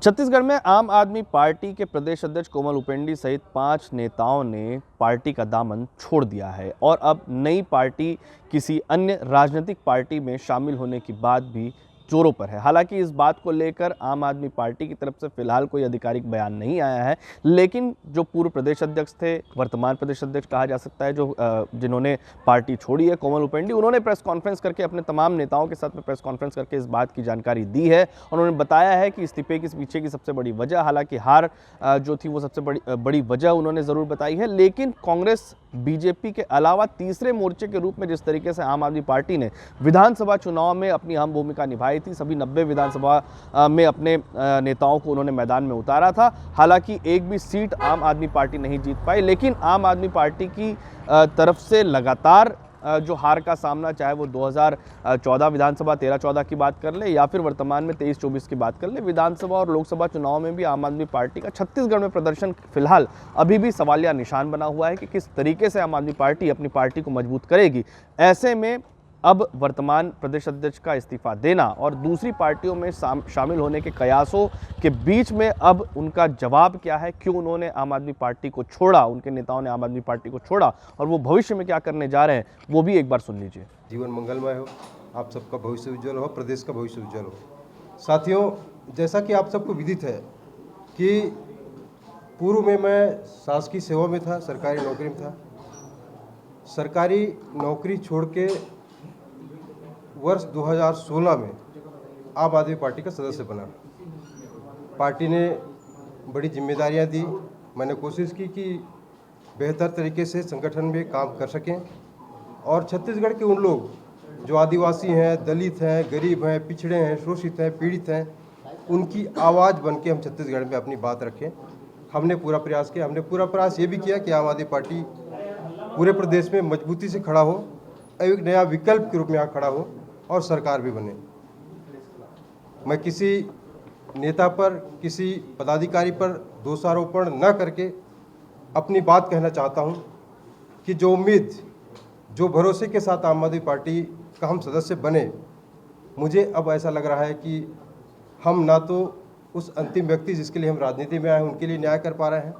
छत्तीसगढ़ में आम आदमी पार्टी के प्रदेश अध्यक्ष कोमल हुपेंडी सहित 5 नेताओं ने पार्टी का दामन छोड़ दिया है और अब नई पार्टी किसी अन्य राजनीतिक पार्टी में शामिल होने की बात भी जोरों पर है। हालांकि इस बात को लेकर आम आदमी पार्टी की तरफ से फिलहाल कोई आधिकारिक बयान नहीं आया है, लेकिन जो पूर्व प्रदेश अध्यक्ष थे, वर्तमान प्रदेश अध्यक्ष कहा जा सकता है, जो जिन्होंने पार्टी छोड़ी है, कोमल हुपेंडी, उन्होंने प्रेस कॉन्फ्रेंस करके अपने तमाम नेताओं के साथ में प्रेस कॉन्फ्रेंस करके इस बात की जानकारी दी है। उन्होंने बताया है कि इस्तीफे के पीछे की सबसे बड़ी वजह, हालांकि हार जो थी वो सबसे बड़ी वजह उन्होंने ज़रूर बताई है, लेकिन कांग्रेस बीजेपी के अलावा तीसरे मोर्चे के रूप में जिस तरीके से आम आदमी पार्टी ने विधानसभा चुनाव में अपनी अहम भूमिका निभाई थी, सभी 90 विधानसभा में अपने नेताओं को उन्होंने मैदान में उतारा था। हालांकि एक भी सीट आम आदमी पार्टी नहीं जीत पाई, लेकिन आम आदमी पार्टी की तरफ से लगातार जो हार का सामना, चाहे वो 2014 विधानसभा 13-14 की बात कर ले या फिर वर्तमान में 23-24 की बात कर ले, विधानसभा और लोकसभा चुनाव में भी आम आदमी पार्टी का छत्तीसगढ़ में प्रदर्शन फिलहाल अभी भी सवालिया निशान बना हुआ है कि किस तरीके से आम आदमी पार्टी अपनी पार्टी को मजबूत करेगी। ऐसे में अब वर्तमान प्रदेश अध्यक्ष का इस्तीफा देना और दूसरी पार्टियों में शामिल होने के कयासों के बीच में अब उनका जवाब क्या है, क्यों उन्होंने आम आदमी पार्टी को छोड़ा, उनके नेताओं ने आम आदमी पार्टी को छोड़ा और वो भविष्य में क्या करने जा रहे हैं, वो भी एक बार सुन लीजिए। जीवन मंगलमय हो, आप सबका भविष्य उज्जवल हो, प्रदेश का भविष्य उज्जवल हो। साथियों, जैसा कि आप सबको विदित है कि पूर्व में मैं शासकीय सेवा में था, सरकारी नौकरी में था। सरकारी नौकरी छोड़ के वर्ष 2016 में आम आदमी पार्टी का सदस्य बना। पार्टी ने बड़ी जिम्मेदारियां दी। मैंने कोशिश की कि बेहतर तरीके से संगठन में काम कर सकें और छत्तीसगढ़ के उन लोग जो आदिवासी हैं, दलित हैं, गरीब हैं, पिछड़े हैं, शोषित हैं, पीड़ित हैं, उनकी आवाज़ बन के हम छत्तीसगढ़ में अपनी बात रखें। हमने पूरा प्रयास किया। हमने पूरा प्रयास ये भी किया कि आम आदमी पार्टी पूरे प्रदेश में मजबूती से खड़ा हो, एक नया विकल्प के रूप में यहाँ खड़ा हो और सरकार भी बने। मैं किसी नेता पर, किसी पदाधिकारी पर दोषारोपण न करके अपनी बात कहना चाहता हूँ कि जो उम्मीद, जो भरोसे के साथ आम आदमी पार्टी का हम सदस्य बने, मुझे अब ऐसा लग रहा है कि हम ना तो उस अंतिम व्यक्ति जिसके लिए हम राजनीति में आए हैं उनके लिए न्याय कर पा रहे हैं,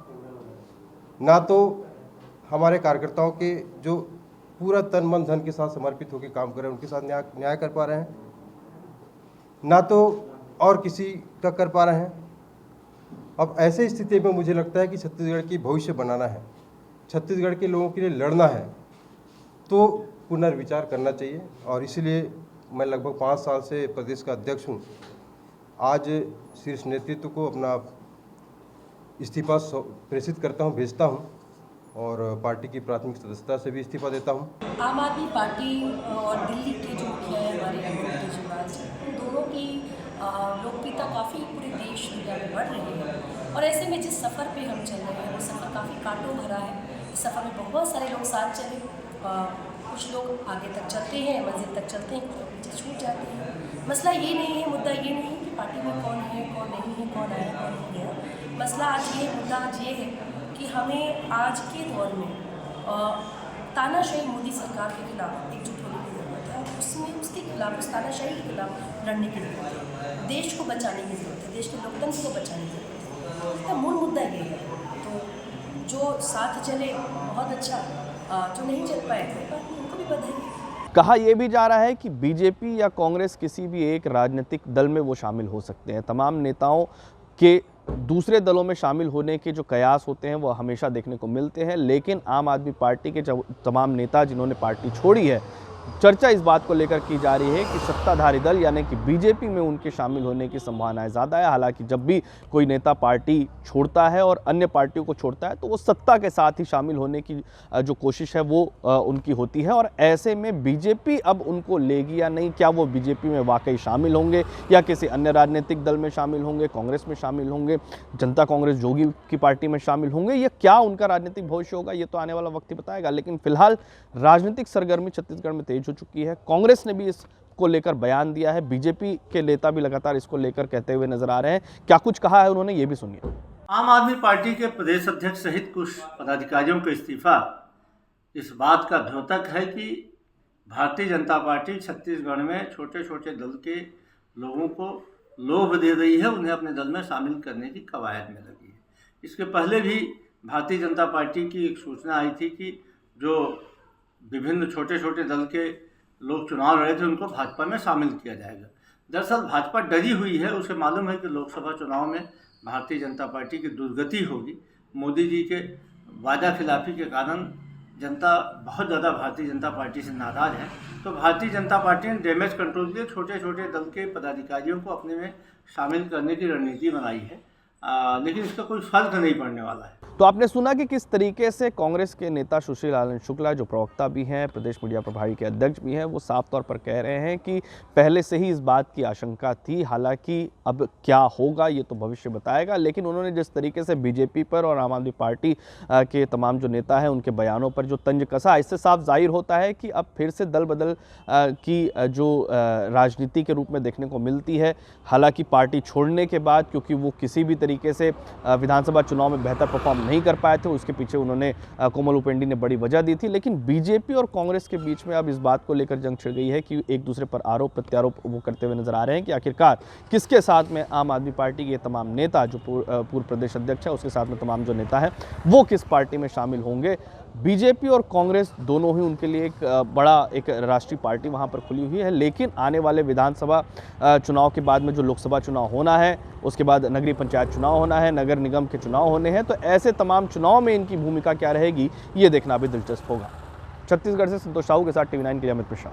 ना तो हमारे कार्यकर्ताओं के जो पूरा तन मन धन के साथ समर्पित होकर काम कर रहे हैं उनके साथ न्याय कर पा रहे हैं, ना तो और किसी का कर पा रहे हैं। अब ऐसे स्थिति में मुझे लगता है कि छत्तीसगढ़ की भविष्य बनाना है, छत्तीसगढ़ के लोगों के लिए लड़ना है, तो पुनर्विचार करना चाहिए। और इसलिए मैं लगभग 5 साल से प्रदेश का अध्यक्ष हूँ। आज शीर्ष नेतृत्व को अपना इस्तीफा प्रेषित करता हूँ, भेजता हूँ और पार्टी की प्राथमिक सदस्यता से भी इस्तीफा देता हूँ। आम आदमी पार्टी और दिल्ली के जो मुखिया है हमारे अरविंद केजरीवाल जी, उन दोनों की लोकप्रियता काफ़ी पूरे देश दुनिया में बढ़ रही है। और ऐसे में जिस सफ़र पे हम चल रहे हैं वो सफ़र काफ़ी कांटों भरा है। इस सफ़र में बहुत सारे लोग साथ चले, कुछ लोग आगे तक चलते हैं, मंजिल तक चलते हैं, कुछ पीछे छूट जाते हैं। मसला ये नहीं है, मुद्दा ये नहीं है कि पार्टी में कौन है, कौन नहीं है, कौन आया, कौन नहीं गया। मसला आज ये, मुद्दा आज ये है कि हमें आज के दौर में तानाशाही मोदी सरकार के खिलाफ एकजुट होने की ज़रूरत है। उसमें उसके खिलाफ, उस तानाशाही के खिलाफ लड़ने की ज़रूरत है, देश को बचाने की ज़रूरत है, देश के लोकतंत्र को बचाने की ज़रूरत है। इसका मूल मुद्दा ये है। तो जो साथ चले बहुत अच्छा, जो नहीं चल पाए कोई बात नहीं, उनको भी बधाई। कहा यह भी जा रहा है कि बीजेपी या कांग्रेस किसी भी एक राजनीतिक दल में वो शामिल हो सकते हैं। तमाम नेताओं के दूसरे दलों में शामिल होने के जो कयास होते हैं वो हमेशा देखने को मिलते हैं, लेकिन आम आदमी पार्टी के तमाम नेता जिन्होंने पार्टी छोड़ी है, चर्चा इस बात को लेकर की जा रही है कि सत्ताधारी दल यानी कि बीजेपी में उनके शामिल होने की संभावनाएं ज़्यादा है। हालांकि जब भी कोई नेता पार्टी छोड़ता है और अन्य पार्टियों को छोड़ता है तो वो सत्ता के साथ ही शामिल होने की जो कोशिश है वो उनकी होती है। और ऐसे में बीजेपी अब उनको लेगी या नहीं, क्या वो बीजेपी में वाकई शामिल होंगे या किसी अन्य राजनीतिक दल में शामिल होंगे, कांग्रेस में शामिल होंगे, जनता कांग्रेस जोगी की पार्टी में शामिल होंगे, या क्या उनका राजनीतिक भविष्य होगा, ये तो आने वाला वक्त ही बताएगा। लेकिन फिलहाल राजनीतिक सरगर्मी छत्तीसगढ़ में तेज हो चुकी है। कांग्रेस ने भी इसको लेकर बयान दिया है, बीजेपी के नेता भी लगातार इसको लेकर कहते हुए नजर आ रहे हैं। क्या कुछ कहा है उन्होंने, ये भी सुनिए। आम आदमी पार्टी के प्रदेश अध्यक्ष सहित कुछ पदाधिकारियों का इस्तीफा इस बात का द्योतक है कि भारतीय जनता पार्टी छत्तीसगढ़ में छोटे छोटे दल के लोगों को लोभ दे रही है, उन्हें अपने दल में शामिल करने की कवायद में लगी है। इसके पहले भी भारतीय जनता पार्टी की एक सूचना आई थी कि जो विभिन्न छोटे छोटे दल के लोग चुनाव लड़े थे उनको भाजपा में शामिल किया जाएगा। दरअसल भाजपा डरी हुई है, उसे मालूम है कि लोकसभा चुनाव में भारतीय जनता पार्टी की दुर्गति होगी। मोदी जी के वादा खिलाफी के कारण जनता बहुत ज़्यादा भारतीय जनता पार्टी से नाराज़ है। तो भारतीय जनता पार्टी ने डैमेज कंट्रोल के लिए छोटे छोटे दल के पदाधिकारियों को अपने में शामिल करने की रणनीति बनाई है, लेकिन इसका कोई फर्क नहीं पड़ने वाला है। तो आपने सुना कि किस तरीके से कांग्रेस के नेता सुशील आनंद शुक्ला, जो प्रवक्ता भी हैं, प्रदेश मीडिया प्रभारी के अध्यक्ष भी हैं, वो साफ तौर पर कह रहे हैं कि पहले से ही इस बात की आशंका थी। हालांकि अब क्या होगा ये तो भविष्य बताएगा, लेकिन उन्होंने जिस तरीके से बीजेपी पर और आम आदमी पार्टी के तमाम जो नेता हैं उनके बयानों पर जो तंज कसा, इससे साफ जाहिर होता है कि अब फिर से दल बदल की जो राजनीति के रूप में देखने को मिलती है। हालांकि पार्टी छोड़ने के बाद, क्योंकि वो किसी भी तरीके से विधानसभा चुनाव में बेहतर परफॉर्म नहीं कर पाए थे, उसके पीछे उन्होंने कोमल हुपेंडी ने बड़ी वजह दी थी। लेकिन बीजेपी और कांग्रेस के बीच में अब इस बात को लेकर जंग छिड़ गई है कि एक दूसरे पर आरोप प्रत्यारोप वो करते हुए नजर आ रहे हैं कि आखिरकार किसके साथ में आम आदमी पार्टी के तमाम नेता, जो पूर्व प्रदेश अध्यक्ष है, उसके साथ में तमाम जो नेता हैं वो किस पार्टी में शामिल होंगे। बीजेपी और कांग्रेस दोनों ही उनके लिए एक बड़ा एक राष्ट्रीय पार्टी वहां पर खुली हुई है। लेकिन आने वाले विधानसभा चुनाव के बाद में जो लोकसभा चुनाव होना है, उसके बाद नगरीय पंचायत चुनाव होना है, नगर निगम के चुनाव होने हैं, तो ऐसे तमाम चुनाव में इनकी भूमिका क्या रहेगी ये देखना भी दिलचस्प होगा। छत्तीसगढ़ से संतोष साहू के साथ TV9 के लिए अमित मिश्रा।